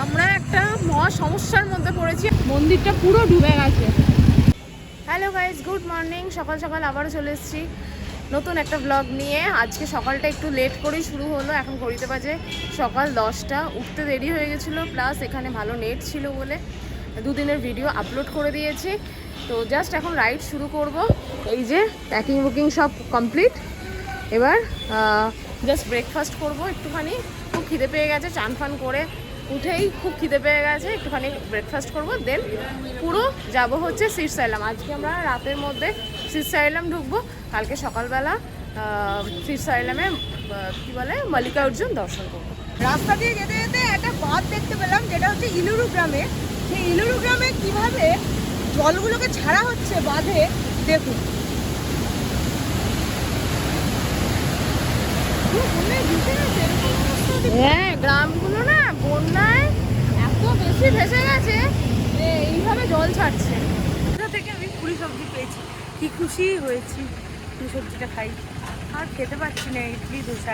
আমরা একটা মহা সমস্যার মধ্যে পড়েছি, মন্দিরটা পুরো ডুবে গেছে। Hello guys, good morning. সকাল সকাল আবারও চলে এসেছি নতুন একটা ব্লগ নিয়ে। আজকে সকালটা একটু লেট করেই শুরু হলো, এখন ঘড়িতে বাজে সকাল 10টা। উঠতে দেরি হয়ে গেছিলো, প্লাস এখানে ভালো নেট ছিল বলে দুদিনের ভিডিও আপলোড করে দিয়েছি। তো জাস্ট এখন রাইড শুরু করব। এই যে প্যাকিং বুকিং সব কমপ্লিট। এবার জাস্ট ব্রেকফাস্ট করব একটুখানি। খুব খিদে পেয়ে গেছে, চান ফান করে উঠেই খুব খিদে পেয়ে গেছে, একটুখানি ব্রেকফাস্ট করব, দেন পুরো যাব হচ্ছে শ্রীশৈলম। আজকে আমরা রাতের মধ্যে শ্রীশৈলম ঢুকবো, কালকে সকালবেলা শ্রীশৈলমে কী বলে মল্লিকার্জুন দর্শন করবো। রাস্তা দিয়ে যেতে যেতে একটা বাঁধ দেখতে পেলাম, যেটা হচ্ছে ইলুরু গ্রামে। সেই ইলুরু গ্রামে কিভাবে জলগুলোকে ছাড়া হচ্ছে বাঁধে, দেখুন। হ্যাঁ, গ্রামগুলো না বন্যায় এত বেশি ভেসে গেছে, এইভাবে জল ছাড়ছে। কোথা থেকে আমি পুরি সবজি পেয়েছি, কি খুশি হয়েছি। পুরি সবজিটা খাই, আর খেতে পারছি না। ইডলি ধোসা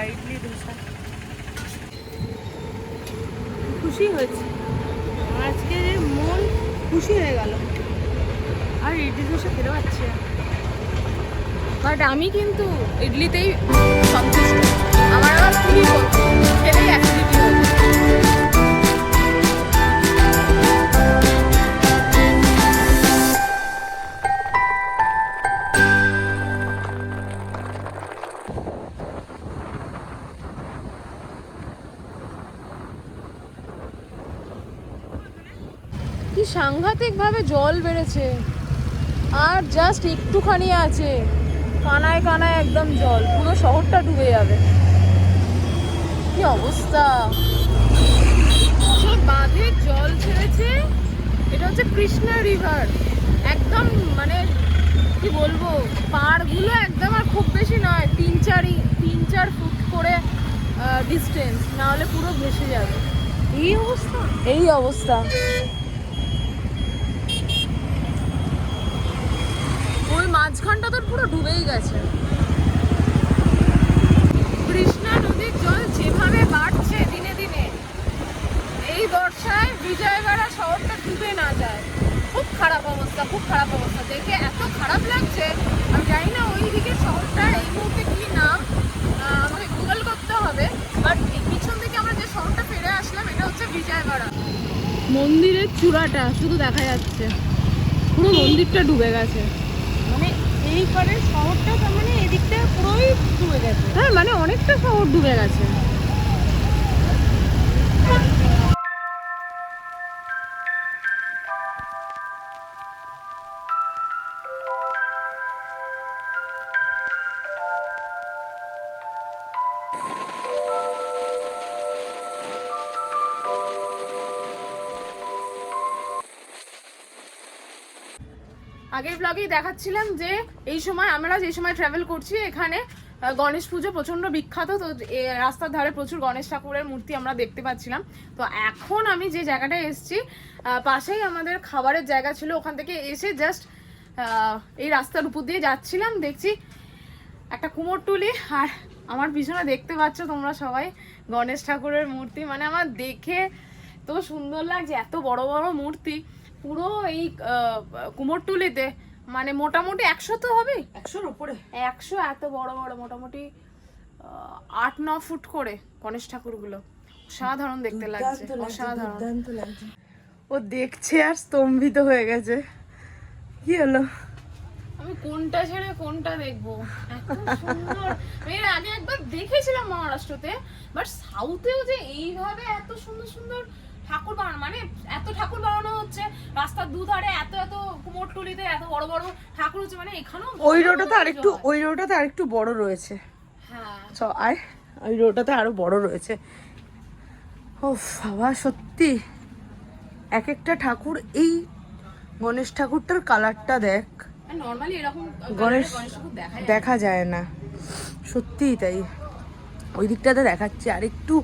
খুশি হয়েছি আজকে, মন খুশি হয়ে গেল। আর ইডলি ধোসা খেতে পারছি না, বাট আমি কিন্তু ইডলিতেই সন্তুষ্ট। আমার আবার খুবই খেলেই অ্যাসিডিটি হচ্ছে। কি সাংঘাতিক ভাবে জল বেড়েছে, আর জাস্ট একটুখানি আছে, কানায় কানায় একদম জল, পুরো শহরটা ডুবে যাবে। কি অবস্থা! সব বাঁধে জল ছেড়েছে। এটা হচ্ছে কৃষ্ণা রিভার, একদম মানে কি বলবো, পাড়গুলো একদম আর খুব বেশি নয়, 3-4 ফুট করে ডিস্টেন্স, না হলে পুরো ভেসে যাবে। এই অবস্থা। ওই মাঝখানটা তো পুরো ডুবেই গেছে। কৃষ্ণা নদীর জল যেভাবে বাড়ছে দিনে দিনে, এই বর্ষায় বিজয়বাড়া শহরটা ডুবে না যায়। খুব খারাপ অবস্থা, খুব খারাপ অবস্থা। দেখে এত খারাপ লাগছে। আমি জানি না ওই দিকের শহরটা এই মুহূর্তে কি নাম, আমাকে গুগল করতে হবে। বাট এই পিছন থেকে আমরা যে শহরটা ফিরে আসলাম, এটা হচ্ছে বিজয়বাড়া। মন্দিরের চূড়াটা শুধু দেখা যাচ্ছে, পুরো মন্দিরটা ডুবে গেছে। মানে এই পারে শহরটা, তার মানে এদিকটা পুরোই ডুবে গেছে। হ্যাঁ, মানে অনেকটা শহর ডুবে গেছে। আগের ব্লগেই দেখাচ্ছিলাম যে এই সময় আমরা যে সময় ট্রাভেল করছি, এখানে গণেশ পুজো প্রচন্ড বিখ্যাত। তো রাস্তার ধারে প্রচুর গণেশ ঠাকুরের মূর্তি আমরা দেখতে পাচ্ছিলাম। তো এখন আমি যে জায়গাটায় এসেছি, পাশেই আমাদের খাবারের জায়গা ছিল। ওখান থেকে এসে জাস্ট এই রাস্তার উপর দিয়ে যাচ্ছিলাম, দেখছি একটা কুমোরটুলি, আর আমার পিছনে দেখতে পাচ্ছ তোমরা সবাই গণেশ ঠাকুরের মূর্তি। মানে আমার দেখে তো সুন্দর লাগছে, এত বড় বড় মূর্তি পুরো এই কুমোরটুলিতে। মানে মোটামুটি 100 তো হবে, 100-র উপরে। 100 এত বড় বড়, মোটামুটি 8-9 ফুট করে গণেশ ঠাকুরগুলো। অসাধারণ দেখতে লাগছে, অসাধারণ। ও দেখছে আর স্তম্ভিত হয়ে গেছে। কি হলো? আমি কোনটা ছেড়ে কোনটা দেখবো, এত সুন্দর। এর আগে একবার দেখেছিলাম মহারাষ্ট্রতে, বাট সাউথেও যে এইভাবে এত সুন্দর সুন্দর ঠাকুর বানানো, মানে এত ঠাকুর বানানো হচ্ছে রাস্তার দুধারে, এত এত কুমোরটুলিতে এত বড় বড় ঠাকুর হচ্ছে। মানে এখানেও ওই রোডটাতে আরেকটু বড় রয়েছে। হ্যাঁ, আর ওই রোডটাতে আরো বড় রয়েছে। ও বাবা, সত্যি এক একটা ঠাকুর। এই গণেশ ঠাকুরটার কালারটা দেখ, নরমালি এরকম গণেশ ঠাকুর দেখা যায় না, সত্যিই তাই। ওই দিকটাতে দেখাচ্ছে আর একটু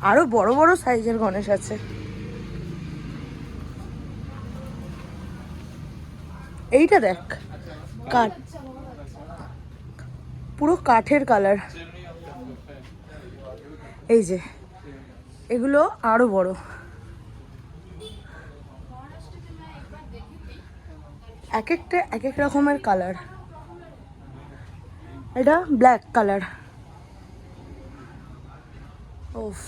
আরো বড় বড় সাইজের গণেশ আছে। এইটা দেখ, কাঠ, পুরো কাঠের কালার। এই যে এগুলো আরো বড়। এক একটা এক এক রকমের কালার। এটা ব্ল্যাক কালার। ওফ,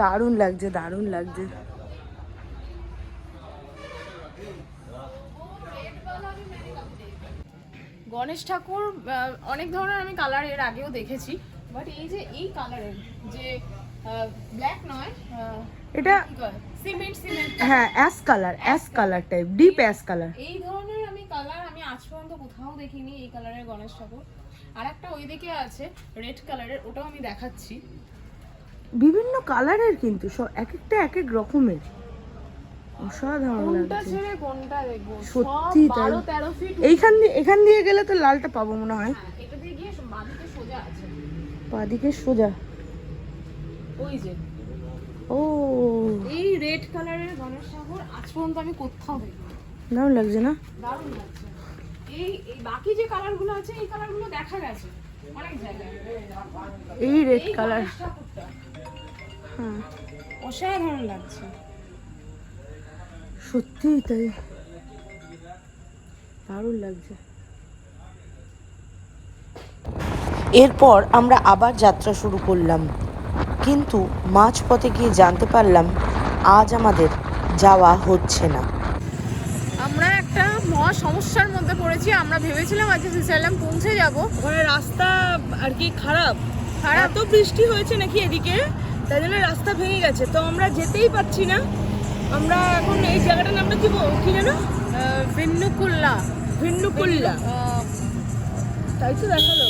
দারুণ লাগছে, দারুণ লাগছে। গণেশ ঠাকুর অনেক ধরনের আমি কালার এর আগেও দেখেছি, বাট এই যে এই কালারের যে ব্ল্যাক নয়, এটা সিমেন্ট সিমেন্ট, হ্যাঁ ash colour, ash colour type, deep ash colour. এই ধরনের আমি কালার আমি আজ পর্যন্ত কোথাও দেখিনি এই কালারের গণেশ ঠাকুর। আর একটা ওই দিকে আছে রেড কালারের, ওটাও আমি দেখাচ্ছি। বিভিন্ন কালারের কিন্তু সব এক একটা এক এক রকমের, অসাধারণ কোনটা লাগছে ছেড়ে কোনটা দেখবো, সত্যি তাই। 12-13 ফিট। এখান দিয়ে গেলে তো লালটা পাবো মনে হয়। এটা দিয়ে গিয়ে বাঁদিকে সোজা আছে, বাদিকে সোজা। ওই যে ও, এই রেড কালারের গণেশ ঠাকুর আজ পর্যন্ত আমি কোথাও দেখিনি। দারুণ লাগছে না? দারুণ লাগছে। এই এই বাকি যে কালারগুলো আছে এই কালারগুলো দেখা গেছে অনেক জায়গায়। এই রেড এই কালার, গণেশ ঠাকুরটা হ্যাঁ অসাধারণ লাগছে। সত্যিই তাই, দারুণ লাগছে। এরপর আমরা আবার যাত্রা শুরু করলাম, কিন্তু মাঝপথে গিয়ে জানতে পারলাম আজ আমাদের যাওয়া হচ্ছে না। আমরা একটা মহা সমস্যার মধ্যে পড়েছি। আমরা ভেবেছিলাম আজকে শ্রীশৈলম পৌঁছে যাব, ওখানে রাস্তা আর কি খারাপ, খারাপ এত বৃষ্টি হয়েছে নাকি এদিকে, তাই জন্য রাস্তা ভেঙে গেছে, তো আমরা যেতেই পারছি না। আমরা এখন এই জায়গাটার নামটা কি জানো? ভিন্নুকুল্লা, ভিন্নুকুল্লা, তাই তো দেখালো,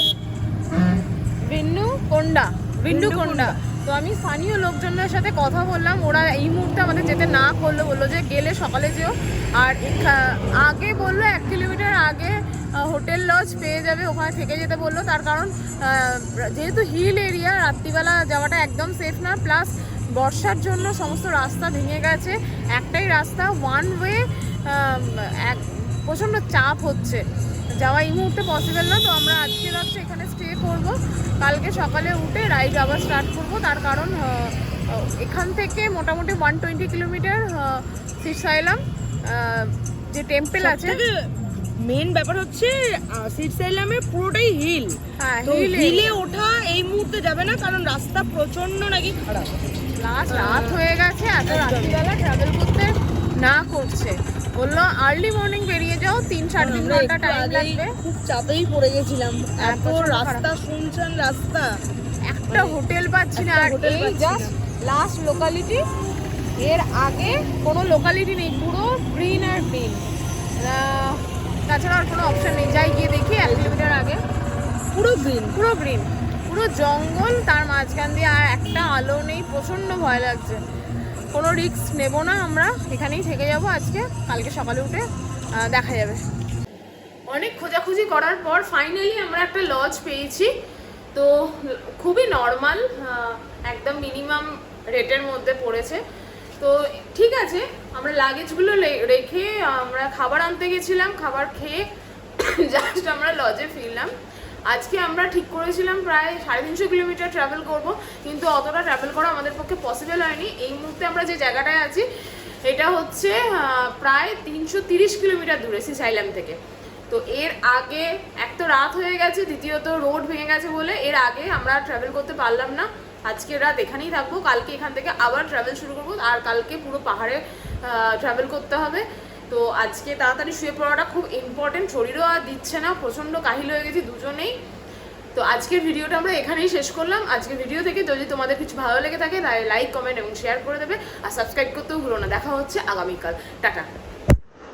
ভিন্নুকোন্ডা, ভিন্নুকোন্ডা। তো আমি স্থানীয় লোকজনের সাথে কথা বললাম, ওরা এই মুহূর্তে আমাদের যেতে না করলো, বললো যে গেলে সকালে যেও। আর আগে বললো 1 কিলোমিটার আগে হোটেল লজ পেয়ে যাবে, ওখানে থেকে যেতে বললো। তার কারণ যেহেতু হিল এরিয়া, রাত্রিবেলা যাওয়াটা একদম সেফ না, প্লাস বর্ষার জন্য সমস্ত রাস্তা ভেঙে গেছে, একটাই রাস্তা ওয়ান ওয়ে, প্রচণ্ড চাপ হচ্ছে, যাওয়া এই মুহূর্তে পসিবল না। তো আমরা আজকে রাত্রে এখানে স্টে করব, কালকে সকালে উঠে রাইড আবার স্টার্ট করব। তার কারণ এখান থেকে মোটামুটি 120 কিলোমিটার শ্রীশৈলম যে টেম্পল আছে। মেন ব্যাপার হচ্ছে শ্রীশৈলমে পুরোটাই হিল, হ্যাঁ, হিলে ওঠা এই মুহূর্তে যাবে না, কারণ রাস্তা প্রচন্ড নাকি খারাপ। রাত হয়ে গেছে, এত রাত্রিবেলা ট্রাভেল করতে না করছে। বললো আর্লি মর্নিং বেরিয়ে যাও, 3-3.5 ঘন্টা টাইম লাগবে। খুব চাপেই পড়ে গেছিলাম, এত প্রচন্ড রাস্তা শুনছেন, রাস্তা একটা হোটেল পাচ্ছি না। আর এই জাস্ট লাস্ট লোকালিটি, এর আগে কোনো লোকালিটি নেই, পুরো গ্রিন আর গ্রিন, তাছাড়া আর কোনো অপশন নেই। যাই গিয়ে দেখি 1 কিলোমিটার আগে পুরো গ্রিন, পুরো গ্রিন, পুরো জঙ্গল, তার মাঝখান দিয়ে আর একটা আলো নেই, প্রচণ্ড ভয় লাগছে। কোনো রিস্ক নেব না, আমরা এখানেই থেকে যাব আজকে, কালকে সকালে উঠে দেখা যাবে। অনেক খোঁজাখুঁজি করার পর ফাইনালি আমরা একটা লজ পেয়েছি। তো খুবই নর্মাল, একদম মিনিমাম রেটের মধ্যে পড়েছে। তো ঠিক আছে, আমরা লাগেজগুলো রেখে আমরা খাবার আনতে গেছিলাম, খাবার খেয়ে জাস্ট আমরা লজে ফিরলাম। আজকে আমরা ঠিক করেছিলাম প্রায় 350 কিলোমিটার ট্রাভেল করব, কিন্তু অতটা ট্রাভেল করা আমাদের পক্ষে পসিবল হয়নি। এই মুহূর্তে আমরা যে জায়গাটায় আছি এটা হচ্ছে প্রায় 330 কিলোমিটার দূরে শ্রীশৈলম থেকে। তো এর আগে এক তো রাত হয়ে গেছে, দ্বিতীয়ত রোড ভেঙে গেছে বলে এর আগে আমরা ট্রাভেল করতে পারলাম না। আজকে রাত এখানেই থাকবো, কালকে এখান থেকে আবার ট্রাভেল শুরু করবো, আর কালকে পুরো পাহাড়ে ট্রাভেল করতে হবে। তো আজকে তাড়াতাড়ি শুয়ে পড়াটা খুব ইম্পর্টেন্ট, শরীরও আর দিচ্ছে না, প্রচণ্ড কাহিল হয়ে গেছি দুজনেই। তো আজকের ভিডিওটা আমরা এখানেই শেষ করলাম। আজকের ভিডিও থেকে যদি তোমাদের কিছু ভালো লেগে থাকে তাহলে লাইক, কমেন্ট এবং শেয়ার করে দেবে, আর সাবস্ক্রাইব করতেও ভুলো না। দেখা হচ্ছে আগামীকাল, টাটা।